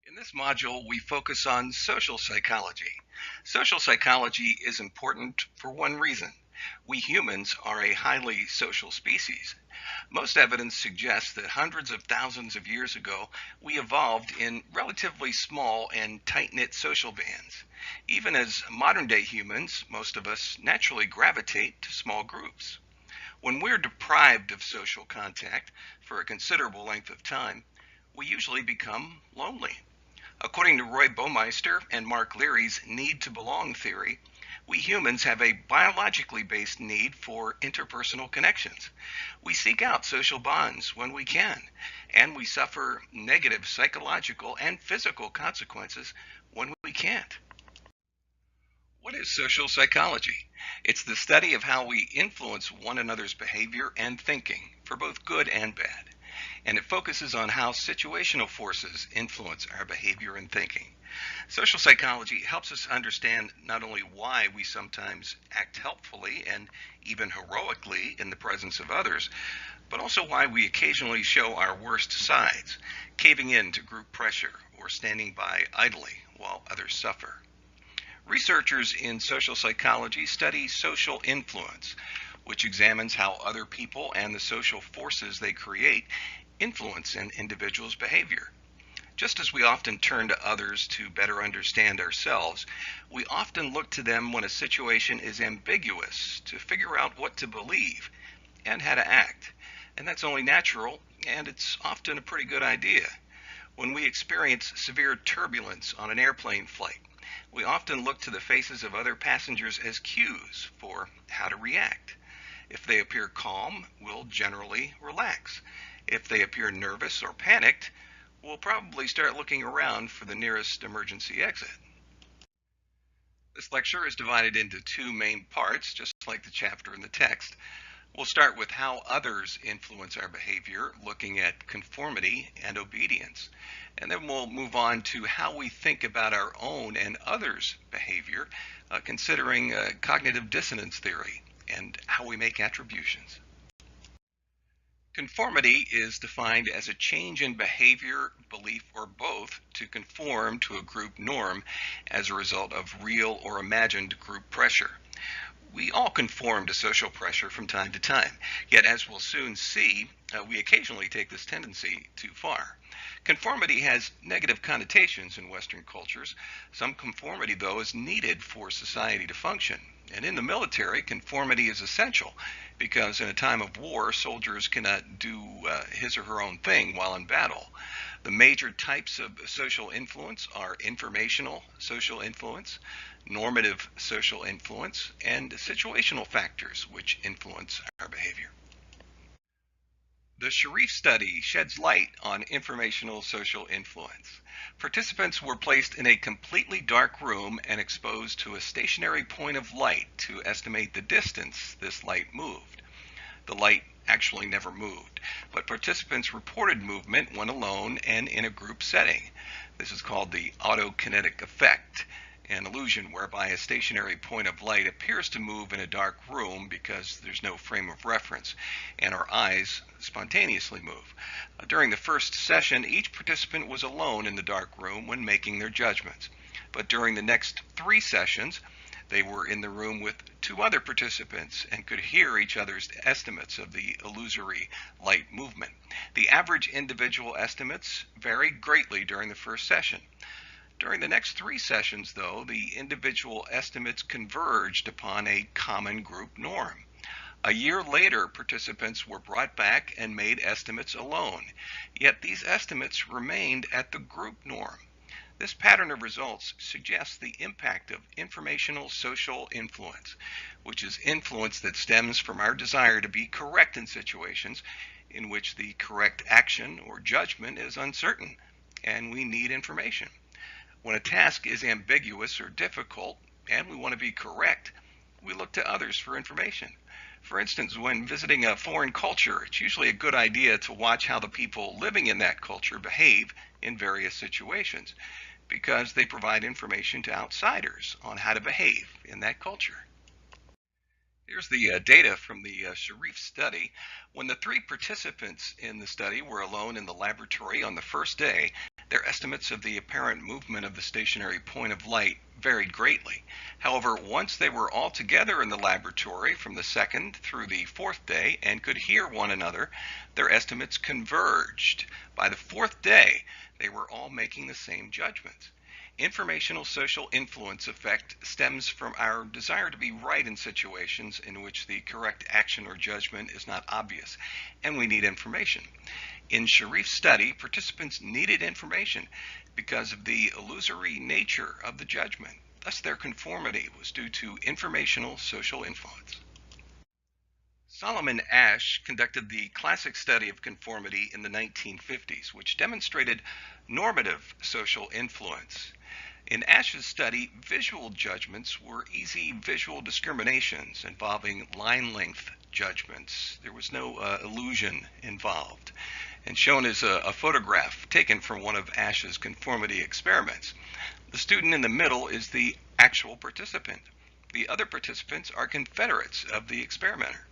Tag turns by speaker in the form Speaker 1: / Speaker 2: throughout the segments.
Speaker 1: In this module, we focus on social psychology. Social psychology is important for one reason. We humans are a highly social species. Most evidence suggests that hundreds of thousands of years ago, we evolved in relatively small and tight-knit social bands. Even as modern-day humans, most of us naturally gravitate to small groups. When we're deprived of social contact for a considerable length of time, we usually become lonely. According to Roy Baumeister and Mark Leary's need to belong theory, we humans have a biologically based need for interpersonal connections. We seek out social bonds when we can, and we suffer negative psychological and physical consequences when we can't. What is social psychology? It's the study of how we influence one another's behavior and thinking, for both good and bad. And it focuses on how situational forces influence our behavior and thinking. Social psychology helps us understand not only why we sometimes act helpfully and even heroically in the presence of others, but also why we occasionally show our worst sides, caving in to group pressure or standing by idly while others suffer. Researchers in social psychology study social influence, which examines how other people and the social forces they create influence an individual's behavior. Just as we often turn to others to better understand ourselves, we often look to them when a situation is ambiguous to figure out what to believe and how to act. And that's only natural, and it's often a pretty good idea. When we experience severe turbulence on an airplane flight, we often look to the faces of other passengers as cues for how to react. If they appear calm, we'll generally relax. If they appear nervous or panicked, we'll probably start looking around for the nearest emergency exit. This lecture is divided into two main parts, just like the chapter in the text. We'll start with how others influence our behavior, looking at conformity and obedience. And then we'll move on to how we think about our own and others' behavior, considering cognitive dissonance theory and how we make attributions. Conformity is defined as a change in behavior, belief, or both to conform to a group norm as a result of real or imagined group pressure. We all conform to social pressure from time to time, yet as we'll soon see, we occasionally take this tendency too far. Conformity has negative connotations in Western cultures. Some conformity, though, is needed for society to function. And in the military, conformity is essential because in a time of war, soldiers cannot do his or her own thing while in battle. The major types of social influence are informational social influence, normative social influence, and situational factors which influence our behavior. The Sharif study sheds light on informational social influence. Participants were placed in a completely dark room and exposed to a stationary point of light to estimate the distance this light moved. The light actually never moved, but participants reported movement when alone and in a group setting. This is called the autokinetic effect, an illusion whereby a stationary point of light appears to move in a dark room because there's no frame of reference, and our eyes spontaneously move. During the first session, each participant was alone in the dark room when making their judgments. But during the next 3 sessions, they were in the room with 2 other participants and could hear each other's estimates of the illusory light movement. The average individual estimates varied greatly during the first session. During the next 3 sessions, though, the individual estimates converged upon a common group norm. A year later, participants were brought back and made estimates alone, yet these estimates remained at the group norm. This pattern of results suggests the impact of informational social influence, which is influence that stems from our desire to be correct in situations in which the correct action or judgment is uncertain, and we need information. When a task is ambiguous or difficult and we want to be correct, we look to others for information. For instance, when visiting a foreign culture, it's usually a good idea to watch how the people living in that culture behave in various situations, because they provide information to outsiders on how to behave in that culture. Here's the data from the Sharif study. When the 3 participants in the study were alone in the laboratory on the first day, Their estimates of the apparent movement of the stationary point of light varied greatly. However, once they were all together in the laboratory from the second through the fourth day and could hear one another, their estimates converged. By the fourth day, they were all making the same judgments. Informational social influence effect stems from our desire to be right in situations in which the correct action or judgment is not obvious, and we need information. In Sharif's study, participants needed information because of the illusory nature of the judgment. Thus, their conformity was due to informational social influence. Solomon Asch conducted the classic study of conformity in the 1950s, which demonstrated normative social influence. In Asch's study, visual judgments were easy visual discriminations involving line length judgments. There was no illusion involved. And shown is a photograph taken from one of Asch's conformity experiments. The student in the middle is the actual participant. The other participants are confederates of the experimenter.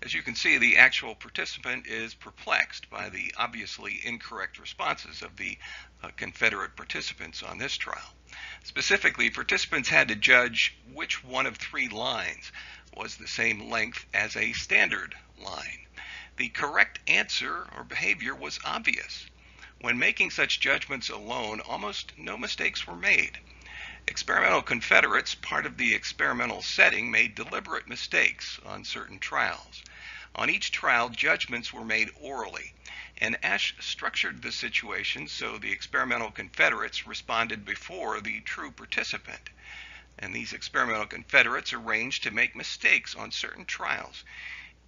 Speaker 1: As you can see, the actual participant is perplexed by the obviously incorrect responses of the confederate participants on this trial. Specifically, participants had to judge which one of three lines was the same length as a standard line. The correct answer or behavior was obvious. When making such judgments alone, almost no mistakes were made. Experimental confederates, part of the experimental setting, made deliberate mistakes on certain trials. On each trial, judgments were made orally, and Asch structured the situation so the experimental confederates responded before the true participant. And these experimental confederates arranged to make mistakes on certain trials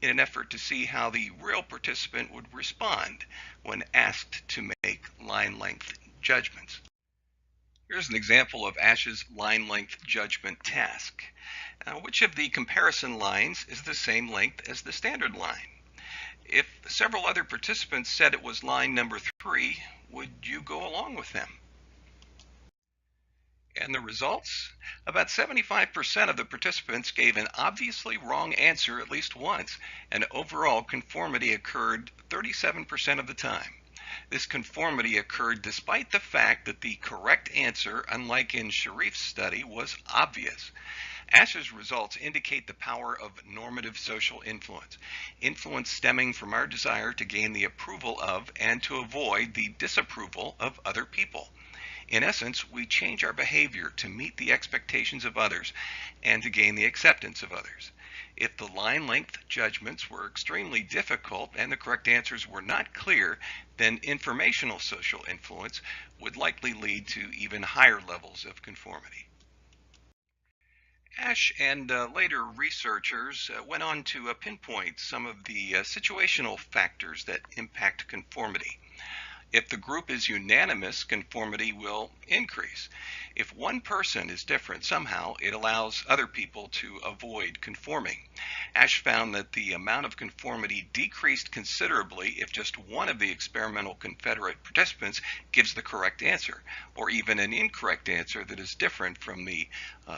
Speaker 1: in an effort to see how the real participant would respond when asked to make line length judgments. Here's an example of Asch's line length judgment task. Which of the comparison lines is the same length as the standard line? If several other participants said it was line number 3, would you go along with them? And the results? About 75% of the participants gave an obviously wrong answer at least once, and overall conformity occurred 37% of the time. This conformity occurred despite the fact that the correct answer, unlike in Sharif's study, was obvious. Asch's results indicate the power of normative social influence, influence stemming from our desire to gain the approval of and to avoid the disapproval of other people. In essence, we change our behavior to meet the expectations of others and to gain the acceptance of others. If the line length judgments were extremely difficult and the correct answers were not clear, then informational social influence would likely lead to even higher levels of conformity. Asch and later researchers went on to pinpoint some of the situational factors that impact conformity. If the group is unanimous, conformity will increase. If one person is different somehow, it allows other people to avoid conforming. Asch found that the amount of conformity decreased considerably if just one of the experimental confederate participants gives the correct answer, or even an incorrect answer that is different from the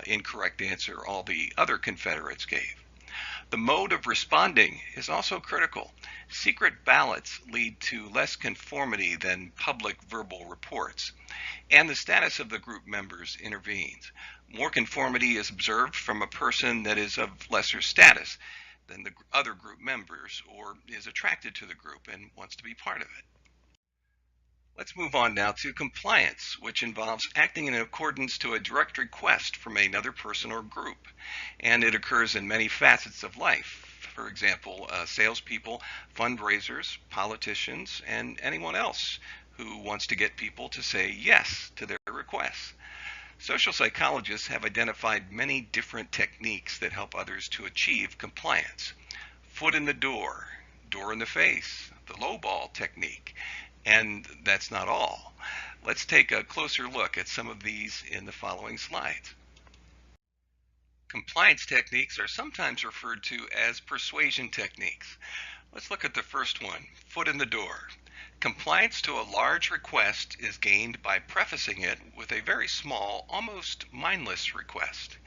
Speaker 1: incorrect answer all the other confederates gave. The mode of responding is also critical. Secret ballots lead to less conformity than public verbal reports, and the status of the group members intervenes. More conformity is observed from a person that is of lesser status than the other group members, or is attracted to the group and wants to be part of it. Let's move on now to compliance, which involves acting in accordance to a direct request from another person or group. And it occurs in many facets of life. For example, salespeople, fundraisers, politicians, and anyone else who wants to get people to say yes to their requests. Social psychologists have identified many different techniques that help others to achieve compliance. Foot in the door in the face, the lowball technique. And that's not all. Let's take a closer look at some of these in the following slides. Compliance techniques are sometimes referred to as persuasion techniques. Let's look at the first one, foot in the door. Compliance to a large request is gained by prefacing it with a very small, almost mindless request.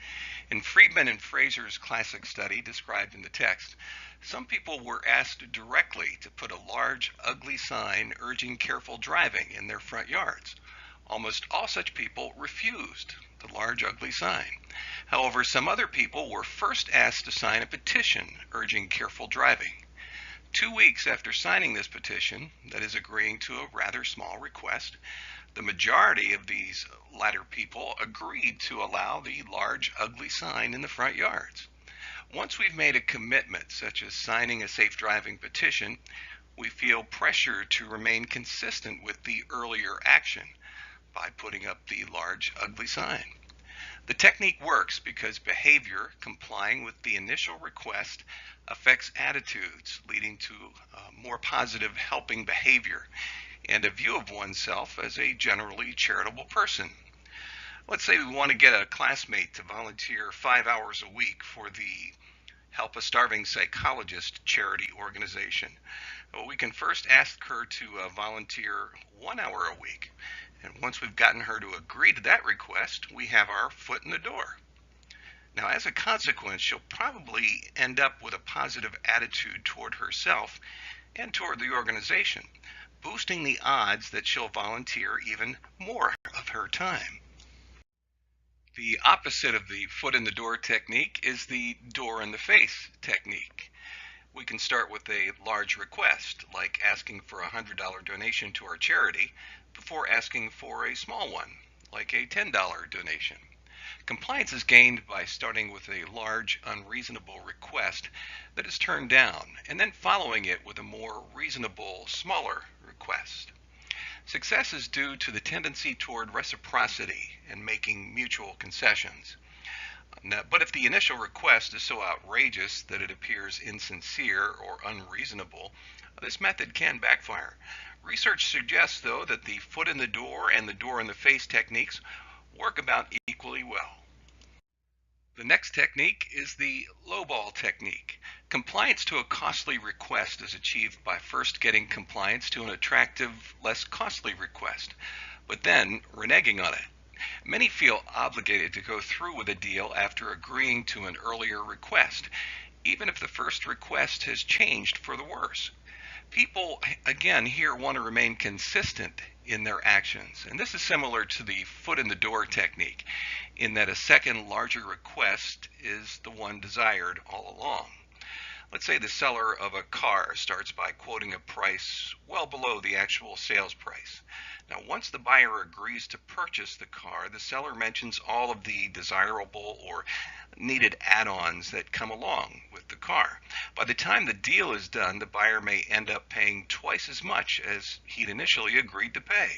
Speaker 1: In Friedman and Fraser's classic study described in the text, some people were asked directly to put a large, ugly sign urging careful driving in their front yards. Almost all such people refused the large, ugly sign. However, some other people were first asked to sign a petition urging careful driving. 2 weeks after signing this petition, that is agreeing to a rather small request, the majority of these latter people agreed to allow the large, ugly sign in the front yards. Once we've made a commitment, such as signing a safe driving petition, we feel pressure to remain consistent with the earlier action by putting up the large, ugly sign. The technique works because behavior complying with the initial request affects attitudes, leading to more positive helping behavior and a view of oneself as a generally charitable person. Let's say we want to get a classmate to volunteer 5 hours a week for the Help a Starving Psychologist charity organization. Well, we can first ask her to volunteer 1 hour a week. And once we've gotten her to agree to that request, we have our foot in the door. Now, as a consequence, she'll probably end up with a positive attitude toward herself and toward the organization, boosting the odds that she'll volunteer even more of her time. The opposite of the foot in the door technique is the door in the face technique. We can start with a large request, like asking for a $100 donation to our charity, before asking for a small one, like a $10 donation. Compliance is gained by starting with a large, unreasonable request that is turned down, and then following it with a more reasonable, smaller request. Success is due to the tendency toward reciprocity and making mutual concessions. Now, but if the initial request is so outrageous that it appears insincere or unreasonable, this method can backfire. Research suggests, though, that the foot in the door and the door in the face techniques work about equally well. The next technique is the lowball technique. Compliance to a costly request is achieved by first getting compliance to an attractive, less costly request, but then reneging on it. Many feel obligated to go through with a deal after agreeing to an earlier request, even if the first request has changed for the worse. People, again, here want to remain consistent in their actions, and this is similar to the foot in the door technique, in that a second larger request is the one desired all along. Let's say the seller of a car starts by quoting a price well below the actual sales price. Now, once the buyer agrees to purchase the car, the seller mentions all of the desirable or needed add-ons that come along with the car. By the time the deal is done, the buyer may end up paying twice as much as he'd initially agreed to pay.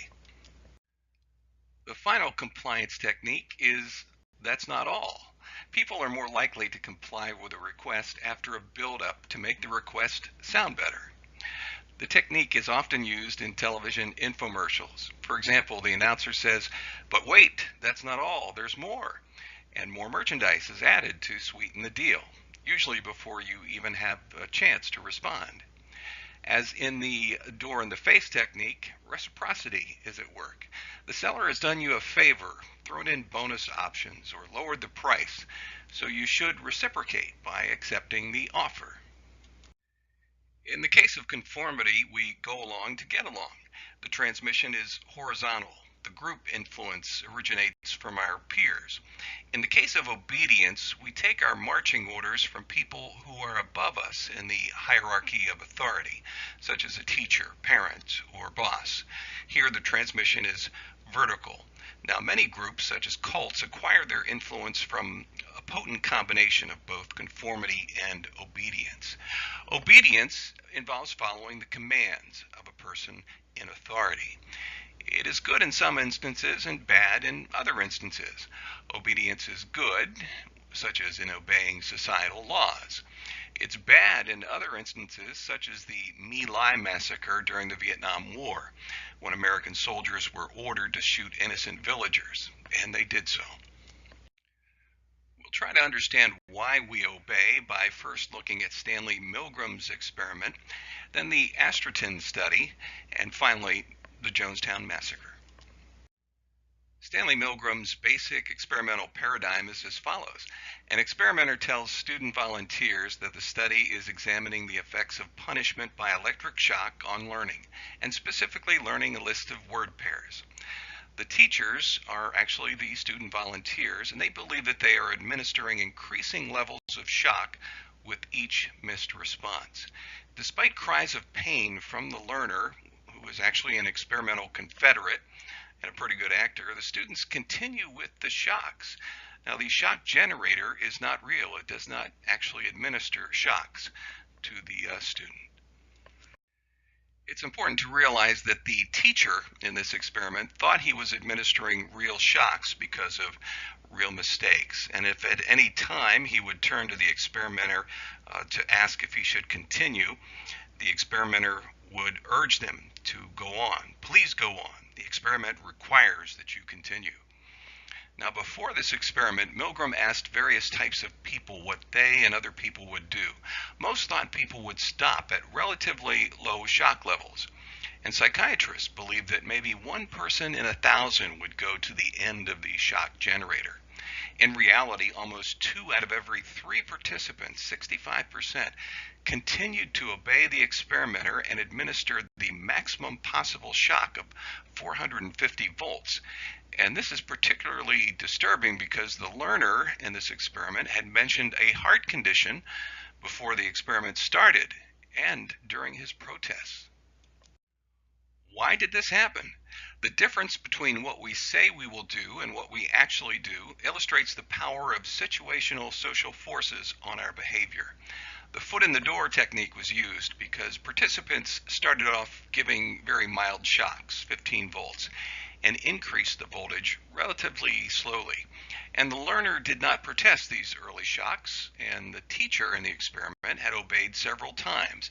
Speaker 1: The final compliance technique is that's not all. People are more likely to comply with a request after a build-up to make the request sound better. The technique is often used in television infomercials. For example, the announcer says, "But wait, that's not all, there's more." And more merchandise is added to sweeten the deal, usually before you even have a chance to respond. As in the door in the face technique, reciprocity is at work. The seller has done you a favor, thrown in bonus options, or lowered the price, so you should reciprocate by accepting the offer. In the case of conformity, we go along to get along. The transmission is horizontal. The group influence originates from our peers. In the case of obedience, we take our marching orders from people who are above us in the hierarchy of authority, such as a teacher, parent, or boss. Here the transmission is vertical. Now, many groups, such as cults, acquire their influence from a potent combination of both conformity and obedience. Obedience involves following the commands of a person in authority. It is good in some instances and bad in other instances. Obedience is good, such as in obeying societal laws. It's bad in other instances, such as the My Lai massacre during the Vietnam War, when American soldiers were ordered to shoot innocent villagers, and they did so. We'll try to understand why we obey by first looking at Stanley Milgram's experiment, then the Asterton study, and finally the Jonestown massacre. Stanley Milgram's basic experimental paradigm is as follows. An experimenter tells student volunteers that the study is examining the effects of punishment by electric shock on learning, and specifically learning a list of word pairs. The teachers are actually the student volunteers, and they believe that they are administering increasing levels of shock with each missed response. Despite cries of pain from the learner, who is actually an experimental confederate and a pretty good actor, the students continue with the shocks. Now, the shock generator is not real. It does not actually administer shocks to the student. It's important to realize that the teacher in this experiment thought he was administering real shocks because of real mistakes. And if at any time he would turn to the experimenter to ask if he should continue, the experimenter would urge them to go on. Please go on. The experiment requires that you continue. Now, before this experiment, Milgram asked various types of people what they and other people would do. Most thought people would stop at relatively low shock levels, and psychiatrists believed that maybe 1 person in 1,000 would go to the end of the shock generator. In reality, almost 2 out of every 3 participants, 65%, continued to obey the experimenter and administered the maximum possible shock of 450 volts. And this is particularly disturbing because the learner in this experiment had mentioned a heart condition before the experiment started and during his protests. Why did this happen? The difference between what we say we will do and what we actually do illustrates the power of situational social forces on our behavior. The foot in the door technique was used because participants started off giving very mild shocks, 15 volts, and increased the voltage relatively slowly. And the learner did not protest these early shocks, and the teacher in the experiment had obeyed several times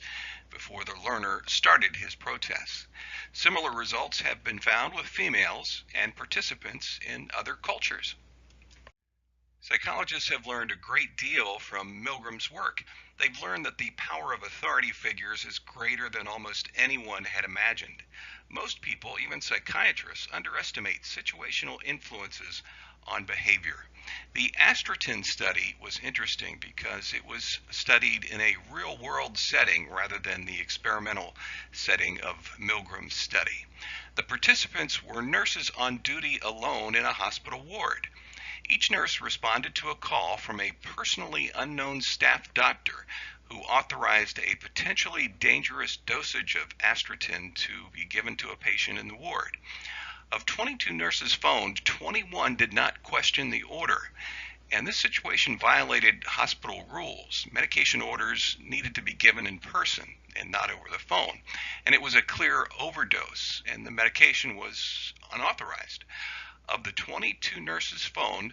Speaker 1: before the learner started his protests. Similar results have been found with females and participants in other cultures. Psychologists have learned a great deal from Milgram's work. They've learned that the power of authority figures is greater than almost anyone had imagined. Most people, even psychiatrists, underestimate situational influences on behavior. The Astratin study was interesting because it was studied in a real-world setting rather than the experimental setting of Milgram's study. The participants were nurses on duty alone in a hospital ward. Each nurse responded to a call from a personally unknown staff doctor who authorized a potentially dangerous dosage of Astratin to be given to a patient in the ward. Of 22 nurses phoned, 21 did not question the order, and this situation violated hospital rules. Medication orders needed to be given in person and not over the phone, and it was a clear overdose, and the medication was unauthorized. Of the 22 nurses phoned,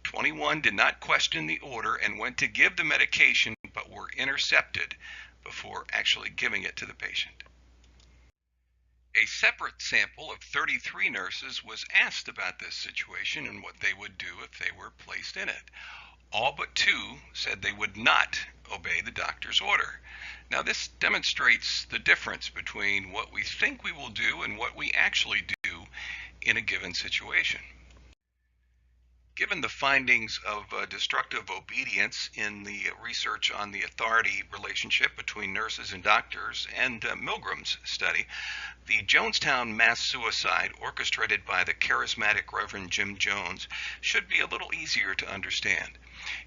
Speaker 1: 21 did not question the order and went to give the medication but were intercepted before actually giving it to the patient. A separate sample of 33 nurses was asked about this situation and what they would do if they were placed in it. All but 2 said they would not obey the doctor's order. Now, this demonstrates the difference between what we think we will do and what we actually do in a given situation. Given the findings of destructive obedience in the research on the authority relationship between nurses and doctors and Milgram's study, the Jonestown mass suicide orchestrated by the charismatic Reverend Jim Jones should be a little easier to understand.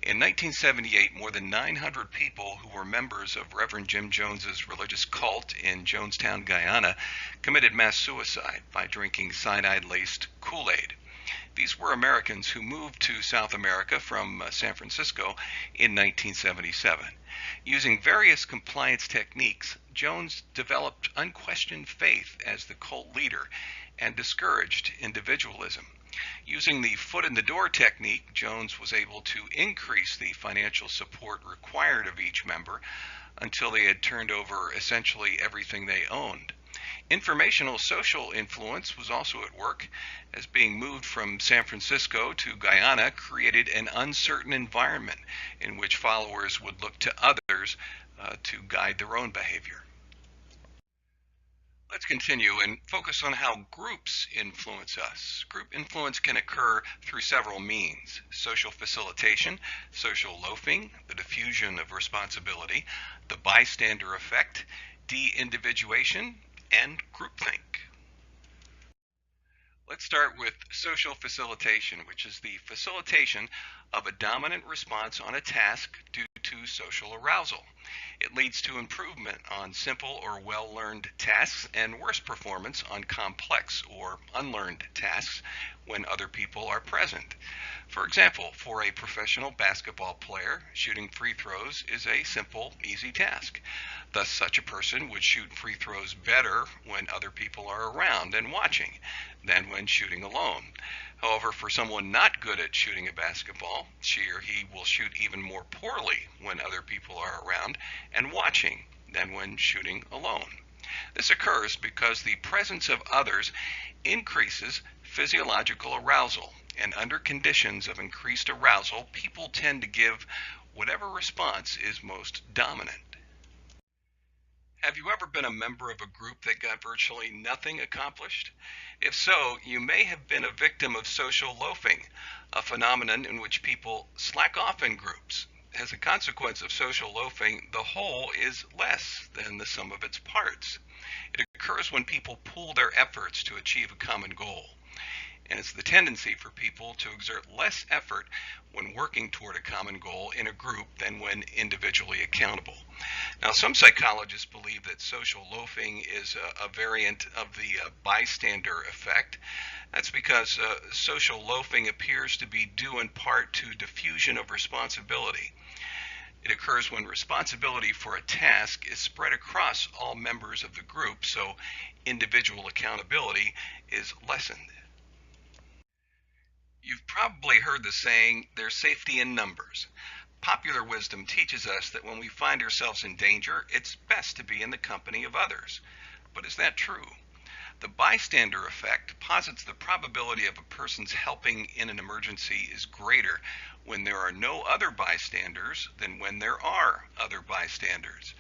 Speaker 1: In 1978, more than 900 people who were members of Reverend Jim Jones's religious cult in Jonestown, Guyana, committed mass suicide by drinking cyanide-laced Kool-Aid. These were Americans who moved to South America from San Francisco in 1977. Using various compliance techniques, Jones developed unquestioned faith as the cult leader and discouraged individualism. Using the foot in the door technique, Jones was able to increase the financial support required of each member until they had turned over essentially everything they owned. Informational social influence was also at work, as being moved from San Francisco to Guyana created an uncertain environment in which followers would look to others to guide their own behavior. Let's continue and focus on how groups influence us. Group influence can occur through several means: social facilitation, social loafing, the diffusion of responsibility, the bystander effect, de-individuation, and groupthink. Let's start with social facilitation, which is the facilitation of a dominant response on a task due to social arousal. It leads to improvement on simple or well-learned tasks and worse performance on complex or unlearned tasks when other people are present. For example, for a professional basketball player, shooting free throws is a simple, easy task. Thus, such a person would shoot free throws better when other people are around and watching than when shooting alone. However, for someone not good at shooting a basketball, she or he will shoot even more poorly when other people are around and watching than when shooting alone. This occurs because the presence of others increases physiological arousal, and under conditions of increased arousal, people tend to give whatever response is most dominant. Have you ever been a member of a group that got virtually nothing accomplished? If so, you may have been a victim of social loafing, a phenomenon in which people slack off in groups. As a consequence of social loafing, the whole is less than the sum of its parts. It occurs when people pool their efforts to achieve a common goal. And it's the tendency for people to exert less effort when working toward a common goal in a group than when individually accountable. Now, some psychologists believe that social loafing is a variant of the bystander effect. That's because social loafing appears to be due in part to diffusion of responsibility. It occurs when responsibility for a task is spread across all members of the group, so individual accountability is lessened. You've probably heard the saying, there's safety in numbers. Popular wisdom teaches us that when we find ourselves in danger, it's best to be in the company of others. But is that true? The bystander effect posits the probability of a person's helping in an emergency is greater when there are no other bystanders than when there are other bystanders.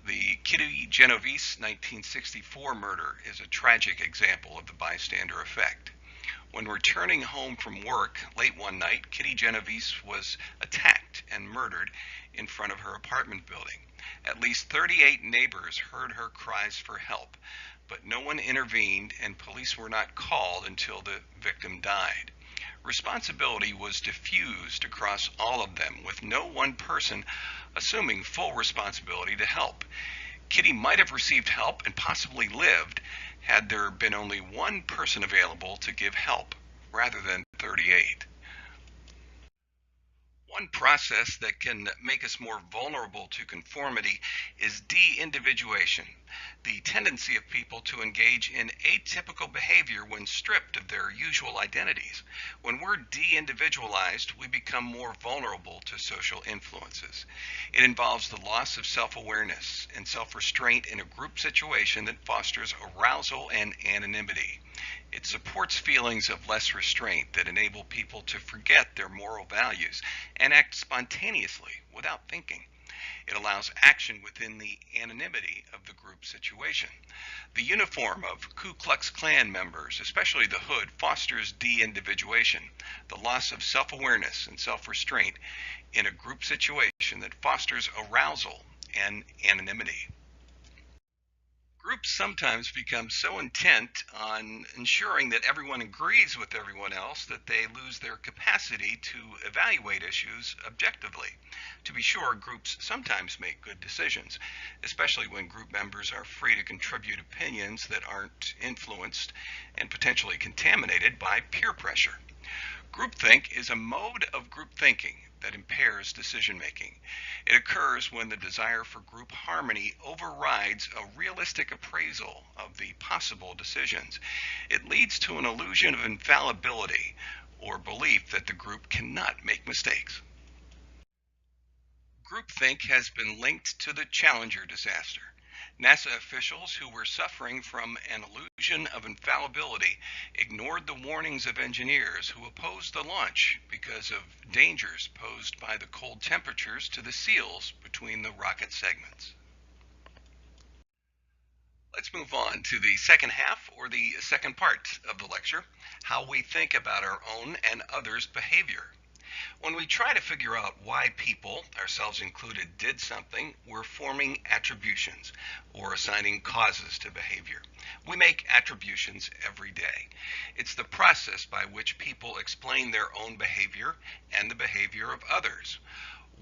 Speaker 1: The Kitty Genovese 1964 murder is a tragic example of the bystander effect. When returning home from work late one night, Kitty Genovese was attacked and murdered in front of her apartment building. At least 38 neighbors heard her cries for help, but no one intervened and police were not called until the victim died. Responsibility was diffused across all of them, with no one person assuming full responsibility to help. Kitty might have received help and possibly lived had there been only one person available to give help, rather than 38. One process that can make us more vulnerable to conformity is de-individuation, the tendency of people to engage in atypical behavior when stripped of their usual identities. When we're de-individualized, we become more vulnerable to social influences. It involves the loss of self-awareness and self-restraint in a group situation that fosters arousal and anonymity. It supports feelings of less restraint that enable people to forget their moral values and act spontaneously without thinking. It allows action within the anonymity of the group situation. The uniform of Ku Klux Klan members, especially the hood, fosters de-individuation, the loss of self-awareness and self-restraint in a group situation that fosters arousal and anonymity. Groups sometimes become so intent on ensuring that everyone agrees with everyone else that they lose their capacity to evaluate issues objectively. To be sure, groups sometimes make good decisions, especially when group members are free to contribute opinions that aren't influenced and potentially contaminated by peer pressure. Groupthink is a mode of group thinking that impairs decision making. It occurs when the desire for group harmony overrides a realistic appraisal of the possible decisions. It leads to an illusion of infallibility or belief that the group cannot make mistakes. Groupthink has been linked to the Challenger disaster. NASA officials who were suffering from an illusion of infallibility ignored the warnings of engineers who opposed the launch because of dangers posed by the cold temperatures to the seals between the rocket segments. Let's move on to the second half, or the second part of the lecture, how we think about our own and others' behavior. When we try to figure out why people, ourselves included, did something, we're forming attributions or assigning causes to behavior. We make attributions every day. It's the process by which people explain their own behavior and the behavior of others.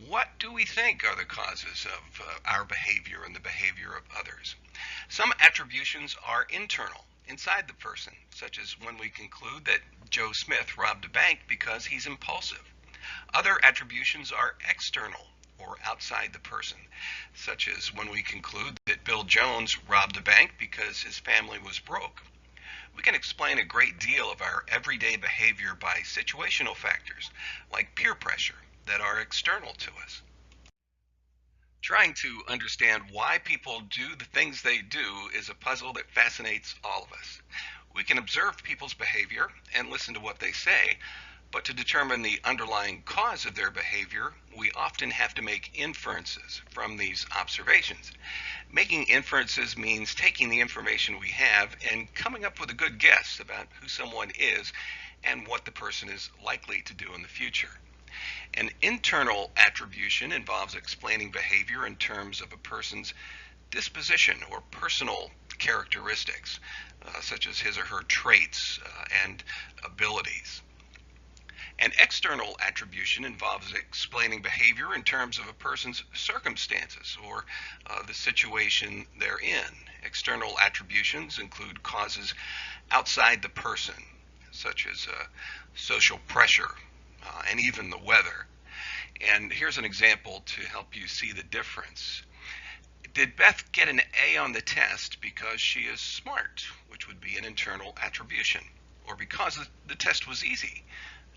Speaker 1: What do we think are the causes of our behavior and the behavior of others? Some attributions are internal, inside the person, such as when we conclude that Joe Smith robbed a bank because he's impulsive. Other attributions are external, or outside the person, such as when we conclude that Bill Jones robbed a bank because his family was broke. We can explain a great deal of our everyday behavior by situational factors, like peer pressure, that are external to us. Trying to understand why people do the things they do is a puzzle that fascinates all of us. We can observe people's behavior and listen to what they say, but to determine the underlying cause of their behavior, we often have to make inferences from these observations. Making inferences means taking the information we have and coming up with a good guess about who someone is and what the person is likely to do in the future. An internal attribution involves explaining behavior in terms of a person's disposition or personal characteristics, such as his or her traits and abilities. An external attribution involves explaining behavior in terms of a person's circumstances or the situation they're in. External attributions include causes outside the person, such as social pressure and even the weather. And here's an example to help you see the difference. Did Beth get an A on the test because she is smart, which would be an internal attribution, or because the test was easy?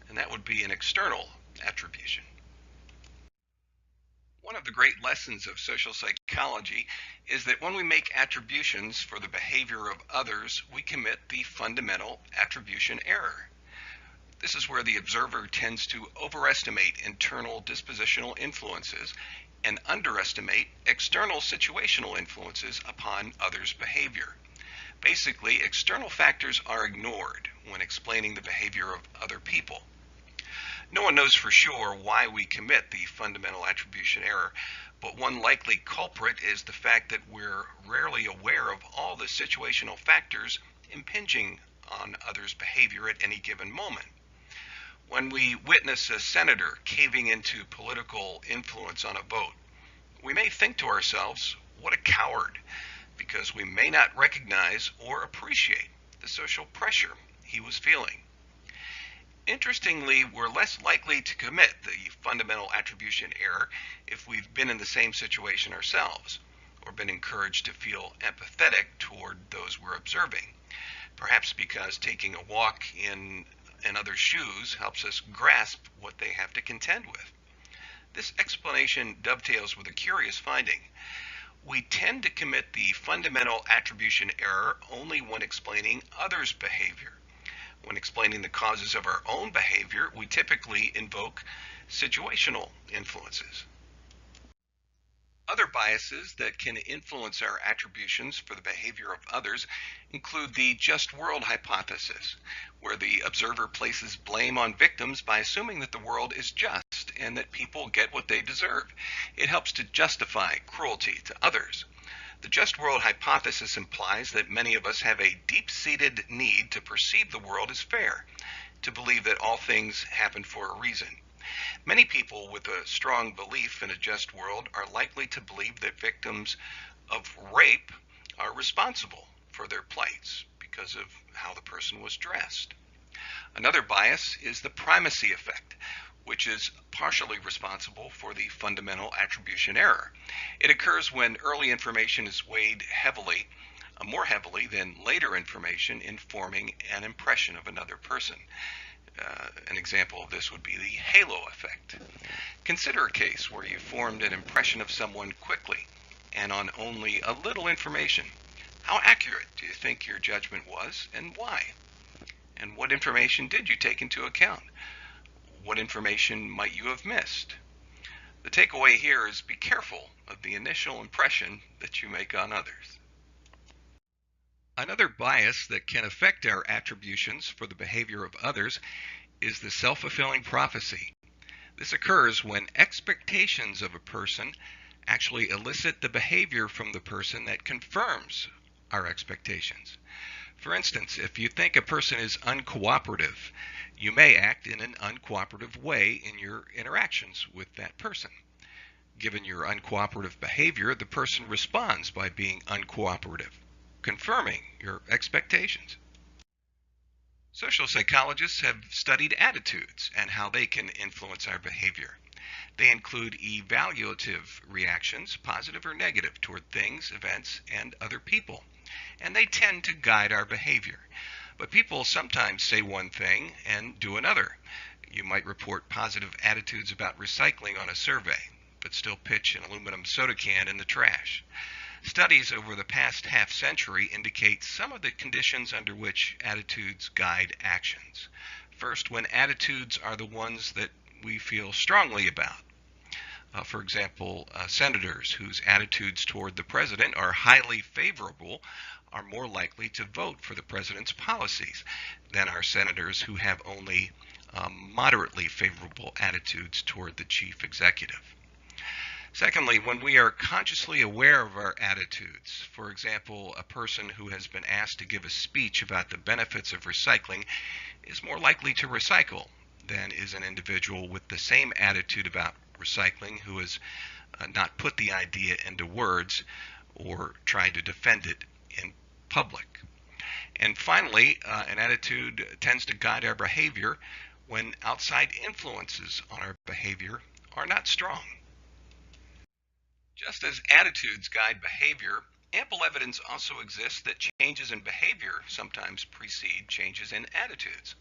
Speaker 1: And that would be an external attribution. One of the great lessons of social psychology is that when we make attributions for the behavior of others, we commit the fundamental attribution error. This is where the observer tends to overestimate internal dispositional influences and underestimate external situational influences upon others' behavior. Basically, external factors are ignored when explaining the behavior of other people. No one knows for sure why we commit the fundamental attribution error, but one likely culprit is the fact that we're rarely aware of all the situational factors impinging on others' behavior at any given moment. When we witness a senator caving into political influence on a vote, we may think to ourselves, what a coward, because we may not recognize or appreciate the social pressure he was feeling. Interestingly, we're less likely to commit the fundamental attribution error if we've been in the same situation ourselves, or been encouraged to feel empathetic toward those we're observing. Perhaps because taking a walk in others' shoes helps us grasp what they have to contend with. This explanation dovetails with a curious finding. We tend to commit the fundamental attribution error only when explaining others' behavior. When explaining the causes of our own behavior, we typically invoke situational influences. Other biases that can influence our attributions for the behavior of others include the just world hypothesis, where the observer places blame on victims by assuming that the world is just and that people get what they deserve. It helps to justify cruelty to others. The just world hypothesis implies that many of us have a deep-seated need to perceive the world as fair, to believe that all things happen for a reason. Many people with a strong belief in a just world are likely to believe that victims of rape are responsible for their plights because of how the person was dressed. Another bias is the primacy effect, which is partially responsible for the fundamental attribution error. It occurs when early information is weighed heavily, more heavily than later information in forming an impression of another person. An example of this would be the halo effect. Consider a case where you formed an impression of someone quickly and on only a little information. How accurate do you think your judgment was, and why? And what information did you take into account? What information might you have missed? The takeaway here is be careful of the initial impression that you make on others. Another bias that can affect our attributions for the behavior of others is the self-fulfilling prophecy. This occurs when expectations of a person actually elicit the behavior from the person that confirms our expectations. For instance, if you think a person is uncooperative, you may act in an uncooperative way in your interactions with that person. Given your uncooperative behavior, the person responds by being uncooperative, confirming your expectations. Social psychologists have studied attitudes and how they can influence our behavior. They include evaluative reactions, positive or negative, toward things, events, and other people, and they tend to guide our behavior. But people sometimes say one thing and do another. You might report positive attitudes about recycling on a survey, but still pitch an aluminum soda can in the trash. Studies over the past half century indicate some of the conditions under which attitudes guide actions. First, when attitudes are the ones that we feel strongly about. For example, senators whose attitudes toward the president are highly favorable are more likely to vote for the president's policies than are senators who have only moderately favorable attitudes toward the chief executive. Secondly, when we are consciously aware of our attitudes, for example, a person who has been asked to give a speech about the benefits of recycling is more likely to recycle than is an individual with the same attitude about recycling who has not put the idea into words or tried to defend it in public. And finally, an attitude tends to guide our behavior when outside influences on our behavior are not strong. Just as attitudes guide behavior, ample evidence also exists that changes in behavior sometimes precede changes in attitudes.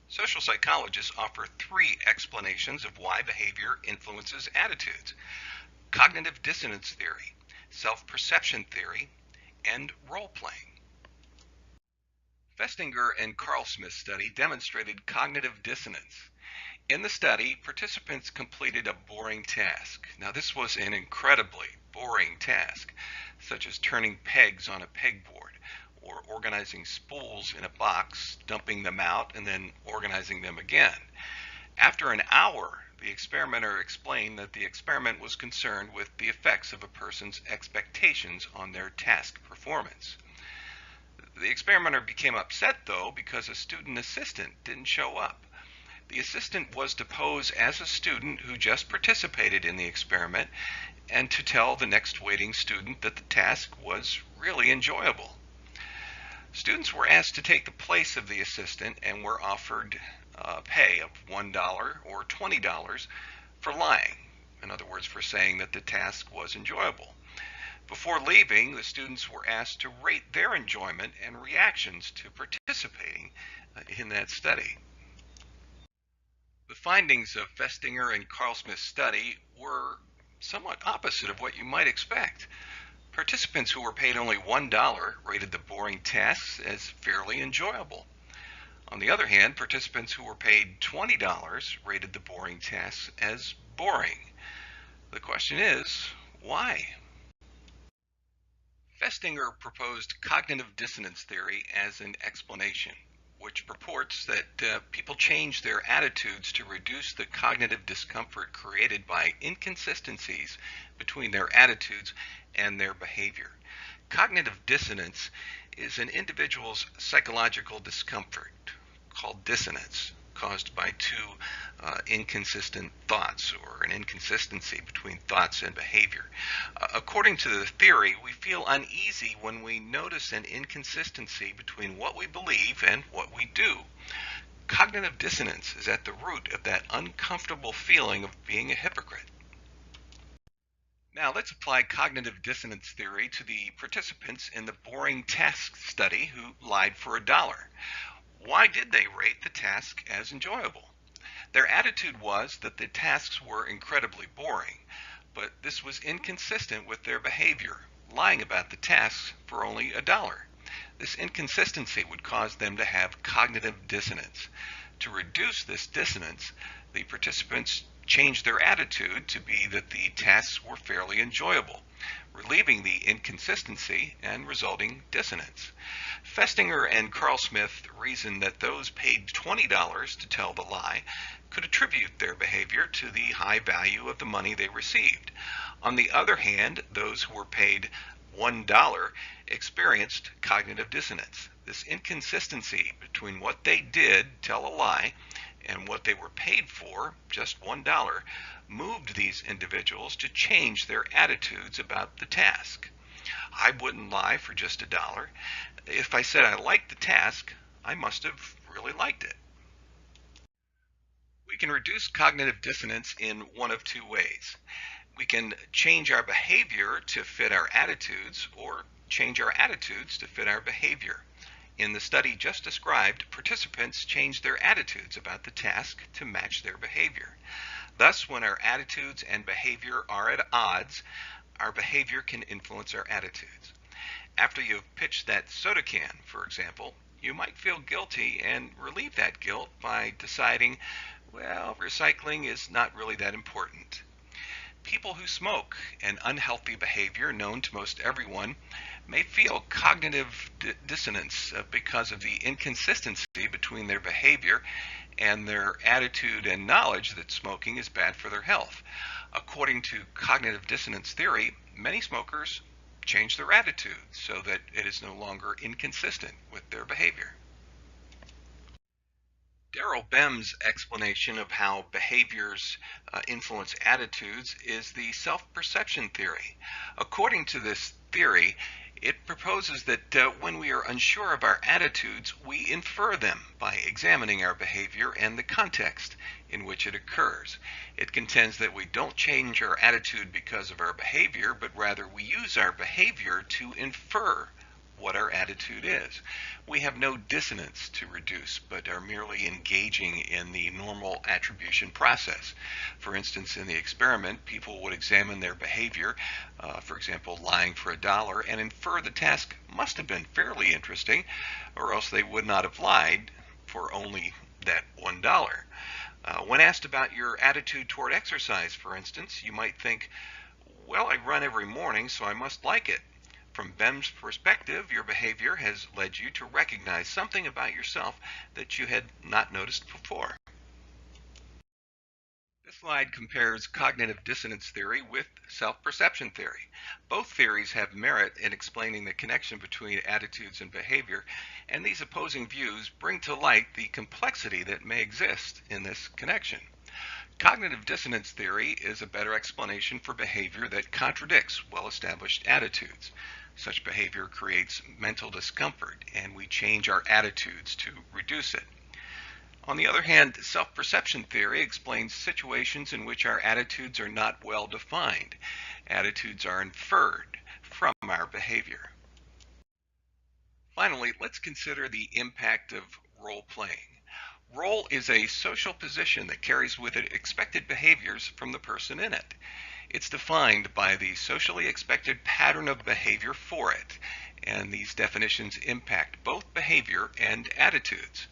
Speaker 1: Social psychologists offer three explanations of why behavior influences attitudes: cognitive dissonance theory, self-perception theory, and role-playing. Festinger and Carlsmith's study demonstrated cognitive dissonance. In the study, participants completed a boring task. Now, this was an incredibly boring task, such as turning pegs on a pegboard, or organizing spools in a box, dumping them out, and then organizing them again. After an hour, the experimenter explained that the experiment was concerned with the effects of a person's expectations on their task performance. The experimenter became upset, though, because a student assistant didn't show up. The assistant was to pose as a student who just participated in the experiment and to tell the next waiting student that the task was really enjoyable. Students were asked to take the place of the assistant and were offered pay of $1 or $20 for lying. In other words, for saying that the task was enjoyable. Before leaving, the students were asked to rate their enjoyment and reactions to participating in that study. The findings of Festinger and Carlsmith's study were somewhat opposite of what you might expect. Participants who were paid only $1 rated the boring tasks as fairly enjoyable. On the other hand, participants who were paid $20 rated the boring tasks as boring. The question is, why? Festinger proposed cognitive dissonance theory as an explanation, which purports that people change their attitudes to reduce the cognitive discomfort created by inconsistencies between their attitudes and their behavior. Cognitive dissonance is an individual's psychological discomfort called dissonance, caused by two inconsistent thoughts or an inconsistency between thoughts and behavior. According to the theory, we feel uneasy when we notice an inconsistency between what we believe and what we do. Cognitive dissonance is at the root of that uncomfortable feeling of being a hypocrite. Now let's apply cognitive dissonance theory to the participants in the boring task study who lied for $1. Why did they rate the task as enjoyable? Their attitude was that the tasks were incredibly boring, but this was inconsistent with their behavior, lying about the tasks for only $1. This inconsistency would cause them to have cognitive dissonance. To reduce this dissonance, the participants changed their attitude to be that the tasks were fairly enjoyable, relieving the inconsistency and resulting dissonance. Festinger and Carl Smith reasoned that those paid $20 to tell the lie could attribute their behavior to the high value of the money they received. On the other hand, those who were paid $1 experienced cognitive dissonance. This inconsistency between what they did, tell a lie, and what they were paid for, just $1, moved these individuals to change their attitudes about the task. I wouldn't lie for just $1. If I said I liked the task, I must have really liked it. We can reduce cognitive dissonance in one of two ways. We can change our behavior to fit our attitudes, or change our attitudes to fit our behavior. In the study just described, participants changed their attitudes about the task to match their behavior. Thus, when our attitudes and behavior are at odds, our behavior can influence our attitudes. After you've pitched that soda can, for example, you might feel guilty and relieve that guilt by deciding, well, recycling is not really that important. People who smoke, an unhealthy behavior known to most everyone, may feel cognitive dissonance because of the inconsistency between their behavior and their attitude and knowledge that smoking is bad for their health. According to cognitive dissonance theory, many smokers change their attitude so that it is no longer inconsistent with their behavior. Darrell Bem's explanation of how behaviors influence attitudes is the self-perception theory. According to this theory, it proposes that when we are unsure of our attitudes, we infer them by examining our behavior and the context in which it occurs. It contends that we don't change our attitude because of our behavior, but rather we use our behavior to infer what our attitude is. We have no dissonance to reduce, but are merely engaging in the normal attribution process. For instance, in the experiment, people would examine their behavior, for example, lying for $1, and infer the task must have been fairly interesting, or else they would not have lied for only that $1. When asked about your attitude toward exercise, for instance, you might think, well, I run every morning, so I must like it. From Bem's perspective, your behavior has led you to recognize something about yourself that you had not noticed before. This slide compares cognitive dissonance theory with self-perception theory. Both theories have merit in explaining the connection between attitudes and behavior, and these opposing views bring to light the complexity that may exist in this connection. Cognitive dissonance theory is a better explanation for behavior that contradicts well-established attitudes. Such behavior creates mental discomfort, and we change our attitudes to reduce it. On the other hand, self-perception theory explains situations in which our attitudes are not well defined. Attitudes are inferred from our behavior. Finally, let's consider the impact of role-playing. Role is a social position that carries with it expected behaviors from the person in it. It's defined by the socially expected pattern of behavior for it, and these definitions impact both behavior and attitudes.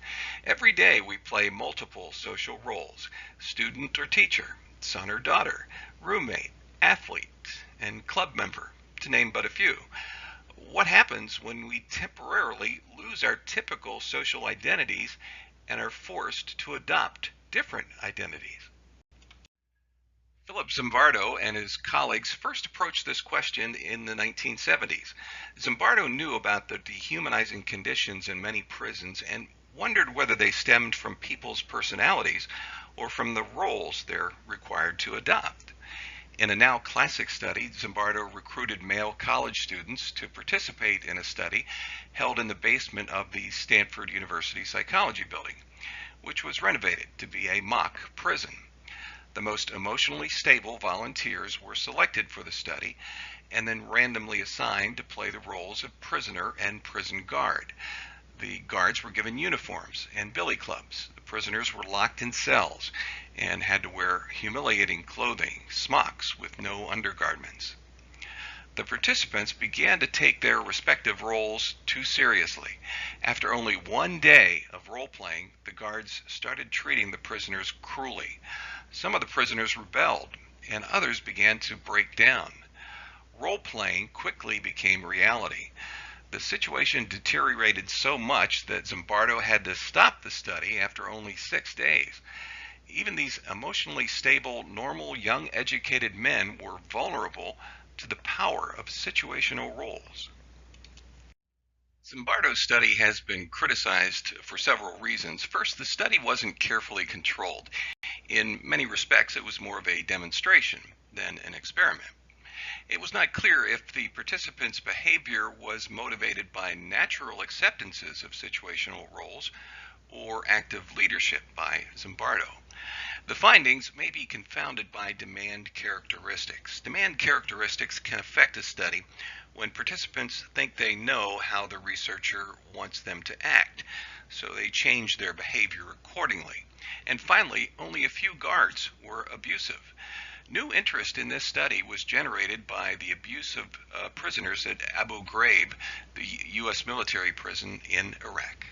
Speaker 1: Every day we play multiple social roles: student or teacher, son or daughter, roommate, athlete, and club member, to name but a few. What happens when we temporarily lose our typical social identities and are forced to adopt different identities? Philip Zimbardo and his colleagues first approached this question in the 1970s. Zimbardo knew about the dehumanizing conditions in many prisons and wondered whether they stemmed from people's personalities or from the roles they're required to adopt. In a now classic study, Zimbardo recruited male college students to participate in a study held in the basement of the Stanford University Psychology Building, which was renovated to be a mock prison. The most emotionally stable volunteers were selected for the study and then randomly assigned to play the roles of prisoner and prison guard. The guards were given uniforms and billy clubs. The prisoners were locked in cells and had to wear humiliating clothing, smocks with no undergarments. The participants began to take their respective roles too seriously. After only one day of role playing, the guards started treating the prisoners cruelly. Some of the prisoners rebelled, and others began to break down. Role playing quickly became reality. The situation deteriorated so much that Zimbardo had to stop the study after only 6 days. Even these emotionally stable, normal, young, educated men were vulnerable to the power of situational roles. Zimbardo's study has been criticized for several reasons. First, the study wasn't carefully controlled. In many respects, it was more of a demonstration than an experiment. It was not clear if the participants' behavior was motivated by natural acceptances of situational roles or active leadership by Zimbardo. The findings may be confounded by demand characteristics. Demand characteristics can affect a study when participants think they know how the researcher wants them to act, so they change their behavior accordingly. And finally, only a few guards were abusive. New interest in this study was generated by the abuse of prisoners at Abu Ghraib, the U.S. military prison in Iraq.